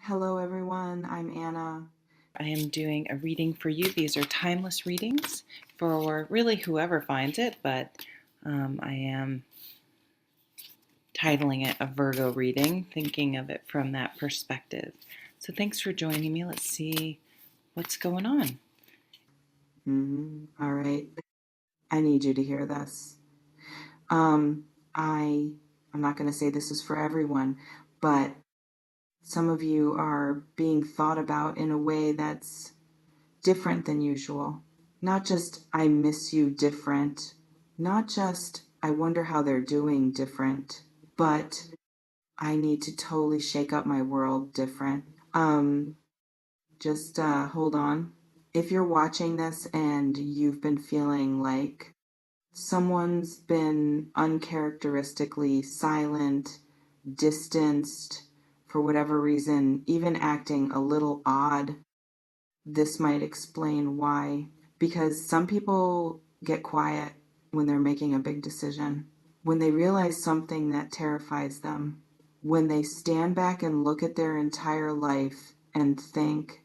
Hello, everyone. I'm Anna. I am doing a reading for you. These are timeless readings for really whoever finds it, but I am titling it a Virgo reading, thinking of it from that perspective. So thanks for joining me. Let's see what's going on. All right. I need you to hear this. Um, I'm not going to say this is for everyone, but some of you are being thought about in a way that's different than usual. Not just I miss you different, not just I wonder how they're doing different, but I need to totally shake up my world different. Um, just hold on. If you're watching this and you've been feeling like someone's been uncharacteristically silent, distanced, for whatever reason, even acting a little odd, this might explain why. Because some people get quiet when they're making a big decision, when they realize something that terrifies them, when they stand back and look at their entire life and think,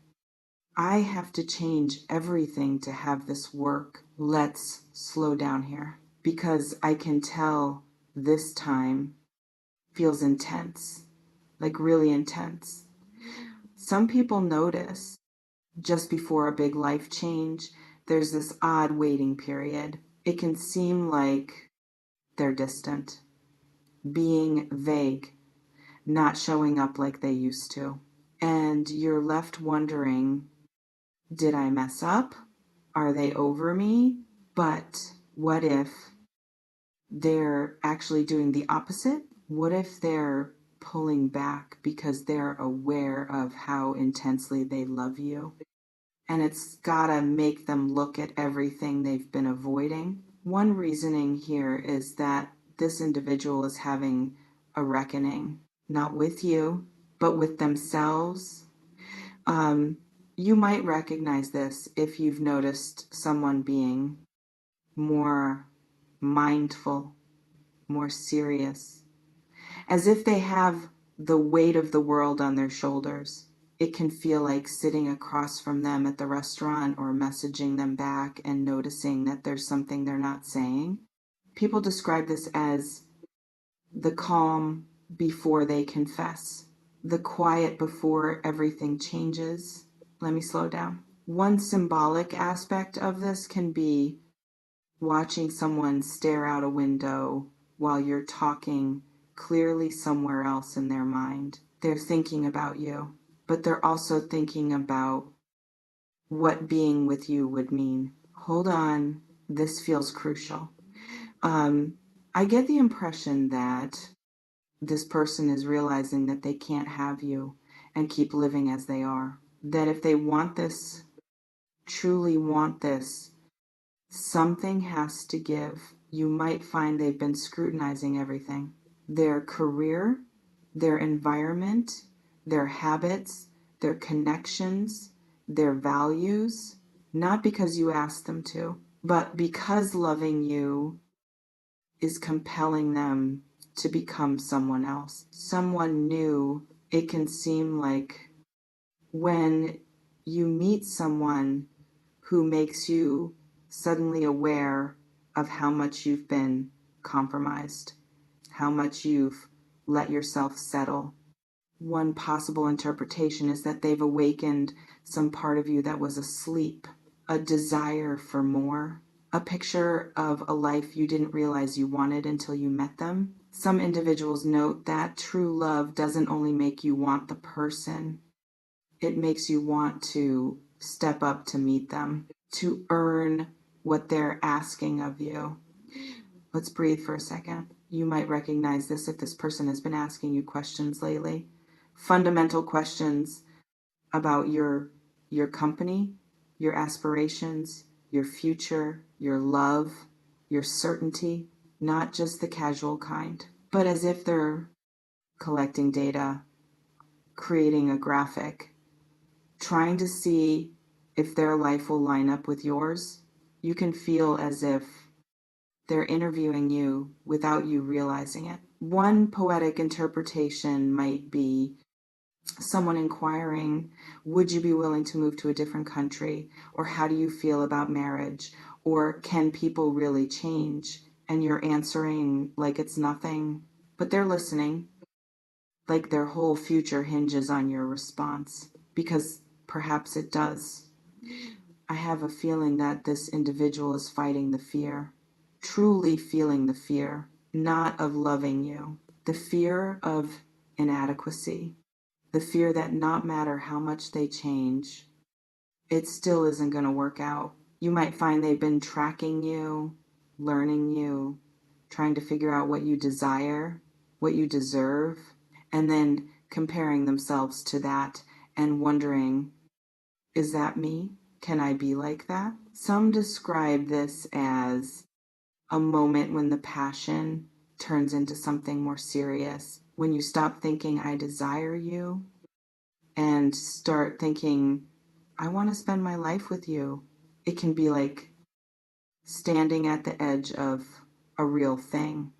I have to change everything to have this work. Let's slow down here because I can tell this time feels intense, like really intense. Some people notice just before a big life change, there's this odd waiting period. It can seem like they're distant, being vague, not showing up like they used to. And you're left wondering, did I mess up? Are they over me? But what if they're actually doing the opposite? What if they're pulling back because they're aware of how intensely they love you? And it's gotta make them look at everything they've been avoiding. One reasoning here is that this individual is having a reckoning, not with you, but with themselves. Um, you might recognize this if you've noticed someone being more mindful, more serious, as if they have the weight of the world on their shoulders. It can feel like sitting across from them at the restaurant or messaging them back and noticing that there's something they're not saying. People describe this as the calm before they confess, the quiet before everything changes. Let me slow down. One symbolic aspect of this can be watching someone stare out a window while you're talking clearly somewhere else in their mind. They're thinking about you, but they're also thinking about what being with you would mean. Hold on, this feels crucial. I get the impression that this person is realizing that they can't have you and keep living as they are. That if they want this, truly want this, something has to give. You might find they've been scrutinizing everything: their career, their environment, their habits, their connections, their values, not because you asked them to, but because loving you is compelling them to become someone else, someone new. It can seem like when you meet someone who makes you suddenly aware of how much you've been compromised, how much you've let yourself settle. One possible interpretation is that they've awakened some part of you that was asleep, a desire for more, a picture of a life you didn't realize you wanted until you met them. Some individuals note that true love doesn't only make you want the person, it makes you want to step up to meet them, to earn what they're asking of you. Let's breathe for a second. You might recognize this if this person has been asking you questions lately. Fundamental questions about your company, your aspirations, your future, your love, your certainty, not just the casual kind, but as if they're collecting data, creating a graphic, trying to see if their life will line up with yours. You can feel as if they're interviewing you without you realizing it. One poetic interpretation might be Someone inquiring, would you be willing to move to a different country? Or how do you feel about marriage? Or can people really change? And you're answering like it's nothing, but they're listening, like their whole future hinges on your response, because perhaps it does. I have a feeling that this individual is fighting the fear, truly feeling the fear, not of loving you, the fear of inadequacy, the fear that not matter how much they change, it still isn't going to work out. You might find they've been tracking you, learning you, trying to figure out what you desire, what you deserve, and then comparing themselves to that and wondering, is that me? Can I be like that? Some describe this as a moment when the passion turns into something more serious, when you stop thinking, I desire you, and start thinking, I want to spend my life with you. It can be like standing at the edge of a real thing,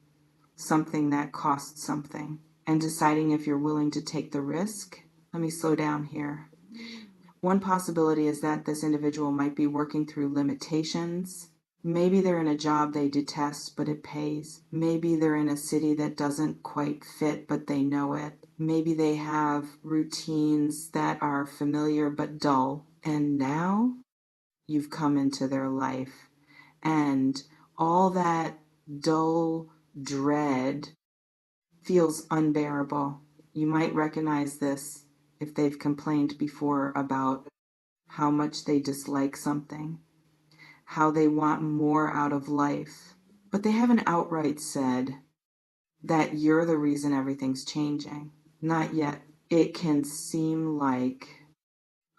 something that costs something, and deciding if you're willing to take the risk. Let me slow down here. One possibility is that this individual might be working through limitations. Maybe they're in a job they detest, but it pays. Maybe they're in a city that doesn't quite fit, but they know it. Maybe they have routines that are familiar but dull. And now you've come into their life, and all that dull dread feels unbearable. You might recognize this if they've complained before about how much they dislike something, how they want more out of life, but they haven't outright said that you're the reason everything's changing. Not yet. It can seem like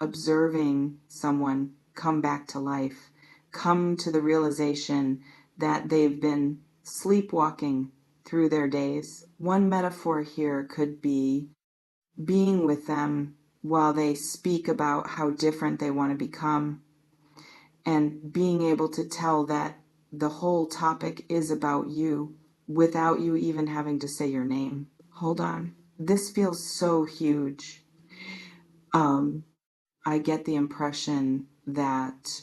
observing someone come back to life, come to the realization that they've been sleepwalking through their days. One metaphor here could be being with them while they speak about how different they want to become, and being able to tell that the whole topic is about you without you even having to say your name. Hold on. This feels so huge. Um, I get the impression that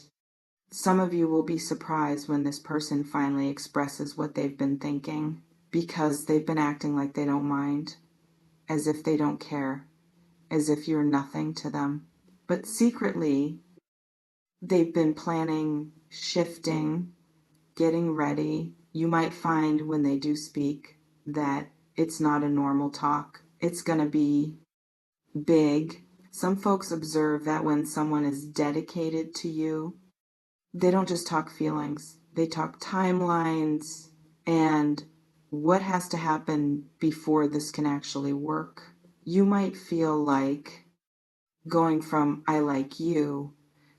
some of you will be surprised when this person finally expresses what they've been thinking, because they've been acting like they don't mind, as if they don't care, as if you're nothing to them. But secretly, they've been planning, shifting, getting ready. You might find when they do speak that it's not a normal talk. It's going to be big. Some folks observe that when someone is dedicated to you, they don't just talk feelings, they talk timelines and what has to happen before this can actually work. You might feel like going from I like you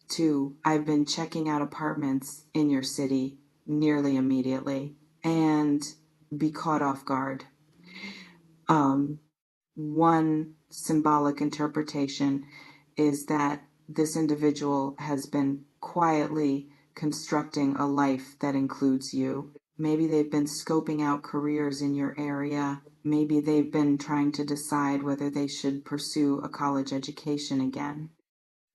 to I've been checking out apartments in your city nearly immediately and be caught off guard. Um, One symbolic interpretation is that this individual has been quietly constructing a life that includes you. Maybe they've been scoping out careers in your area. Maybe they've been trying to decide whether they should pursue a college education again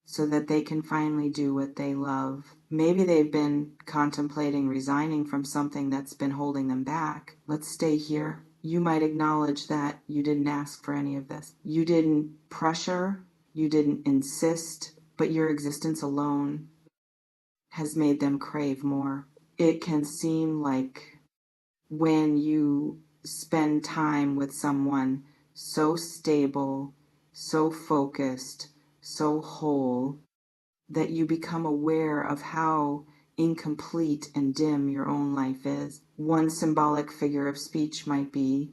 so that they can finally do what they love. Maybe they've been contemplating resigning from something that's been holding them back. Let's stay here. You might acknowledge that you didn't ask for any of this. You didn't pressure, you didn't insist, but your existence alone has made them crave more. It can seem like when you spend time with someone so stable, so focused, so whole, that you become aware of how incomplete and dim your own life is. One symbolic figure of speech might be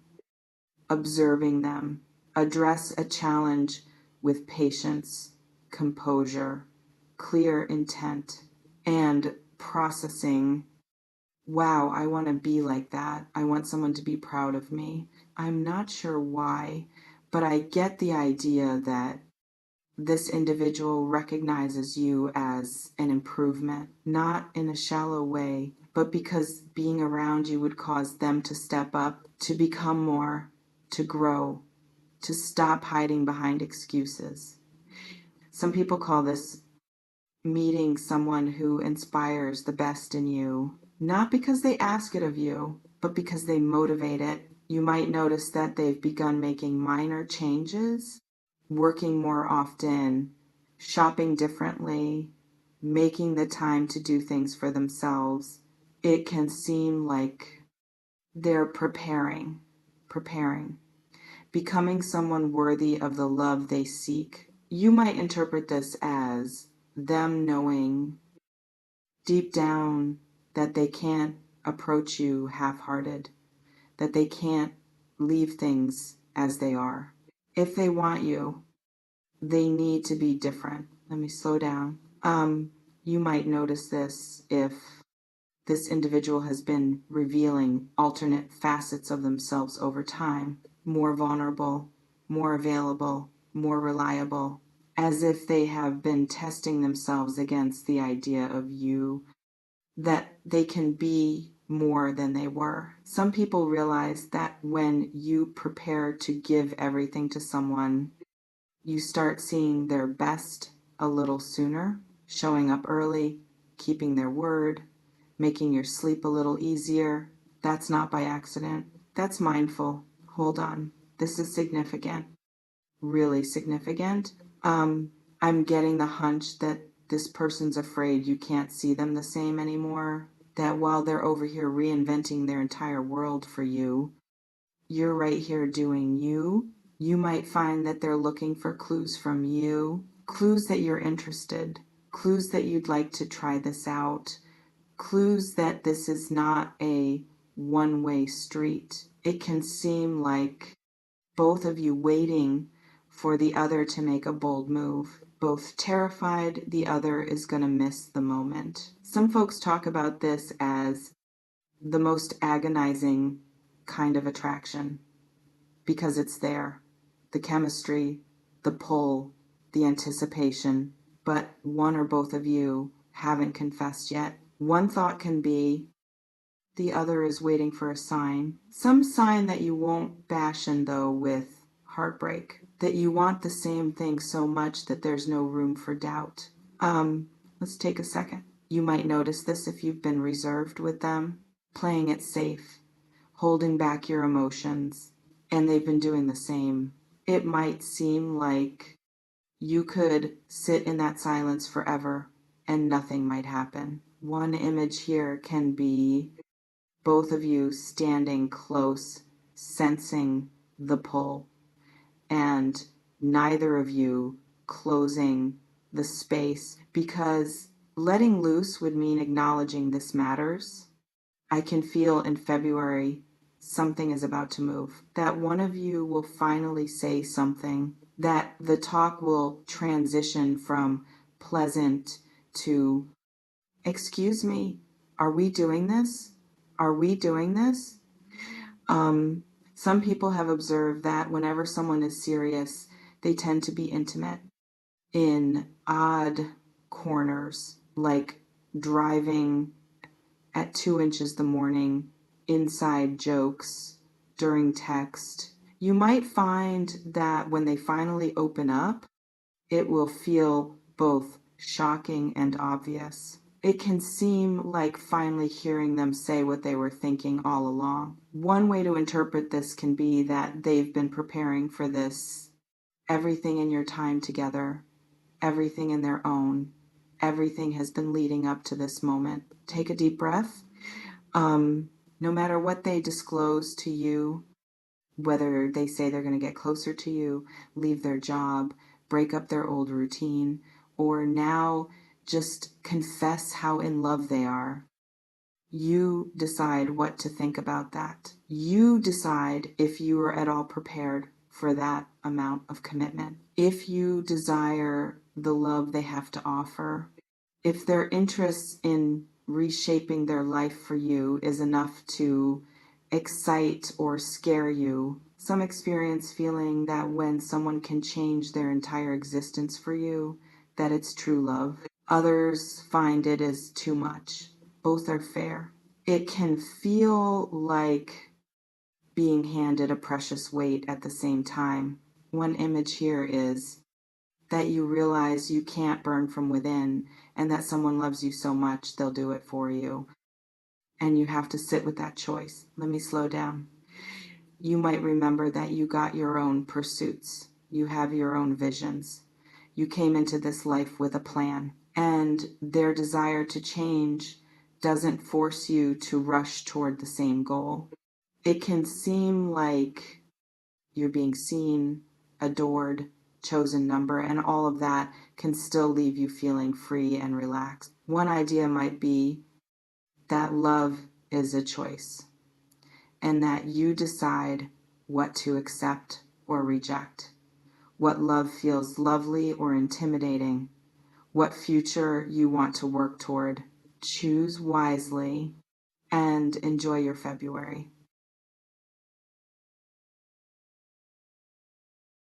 observing them. Address a challenge with patience, composure, clear intent, and processing. Wow, I want to be like that. I want someone to be proud of me. I'm not sure why, but I get the idea that this individual recognizes you as an improvement, not in a shallow way, but because being around you would cause them to step up, to become more, to grow, to stop hiding behind excuses. Some people call this meeting someone who inspires the best in you, not because they ask it of you, but because they motivate it. You might notice that they've begun making minor changes, working more often, shopping differently, making the time to do things for themselves. It can seem like they're preparing, becoming someone worthy of the love they seek. You might interpret this as them knowing deep down that they can't approach you half-hearted, that they can't leave things as they are. If they want you, they need to be different. Let me slow down. You might notice this if this individual has been revealing alternate facets of themselves over time, more vulnerable, more available, more reliable, as if they have been testing themselves against the idea of you, that they can be more than they were. Some people realize that when you prepare to give everything to someone, you start seeing their best a little sooner, showing up early, keeping their word, making your sleep a little easier. That's not by accident. That's mindful. Hold on. This is significant, really significant. I'm getting the hunch that this person's afraid you can't see them the same anymore. That while they're over here reinventing their entire world for you, you're right here doing you. You might find that they're looking for clues from you, clues that you're interested, clues that you'd like to try this out, clues that this is not a one-way street. It can seem like both of you waiting for the other to make a bold move, both terrified the other is going to miss the moment. Some folks talk about this as the most agonizing kind of attraction because it's there. The chemistry, the pull, the anticipation, but one or both of you haven't confessed yet. One thought can be the other is waiting for a sign. Some sign that you won't bash in, though, with heartbreak. That you want the same thing so much that there's no room for doubt. Let's take a second. You might notice this if you've been reserved with them, playing it safe, holding back your emotions, and they've been doing the same. It might seem like you could sit in that silence forever and nothing might happen. One image here can be both of you standing close, sensing the pull, and neither of you closing the space, because letting loose would mean acknowledging this matters. I can feel in February something is about to move, that one of you will finally say something, that the talk will transition from pleasant to, excuse me, are we doing this? Are we doing this? Some people have observed that whenever someone is serious, they tend to be intimate in odd corners, like driving at 2 inches the morning, inside jokes, during text. You might find that when they finally open up, it will feel both shocking and obvious. It can seem like finally hearing them say what they were thinking all along. One way to interpret this can be that they've been preparing for this. Everything in your time together, everything in their own, everything has been leading up to this moment. Take a deep breath. No matter what they disclose to you, whether they say they're going to get closer to you, leave their job, break up their old routine, or now just confess how in love they are, you decide what to think about that. You decide if you are at all prepared for that amount of commitment. If you desire the love they have to offer, if their interest in reshaping their life for you is enough to excite or scare you. Some experience feeling that when someone can change their entire existence for you, that it's true love. Others find it is too much. Both are fair. It can feel like being handed a precious weight at the same time. one image here is that you realize you can't burn from within and that someone loves you so much they'll do it for you. And you have to sit with that choice. Let me slow down. You might remember that you got your own pursuits. You have your own visions. You came into this life with a plan. And their desire to change doesn't force you to rush toward the same goal. It can seem like you're being seen, adored, chosen number, and all of that can still leave you feeling free and relaxed. One idea might be that love is a choice and that you decide what to accept or reject, what love feels lovely or intimidating, what future you want to work toward. Choose wisely and enjoy your February.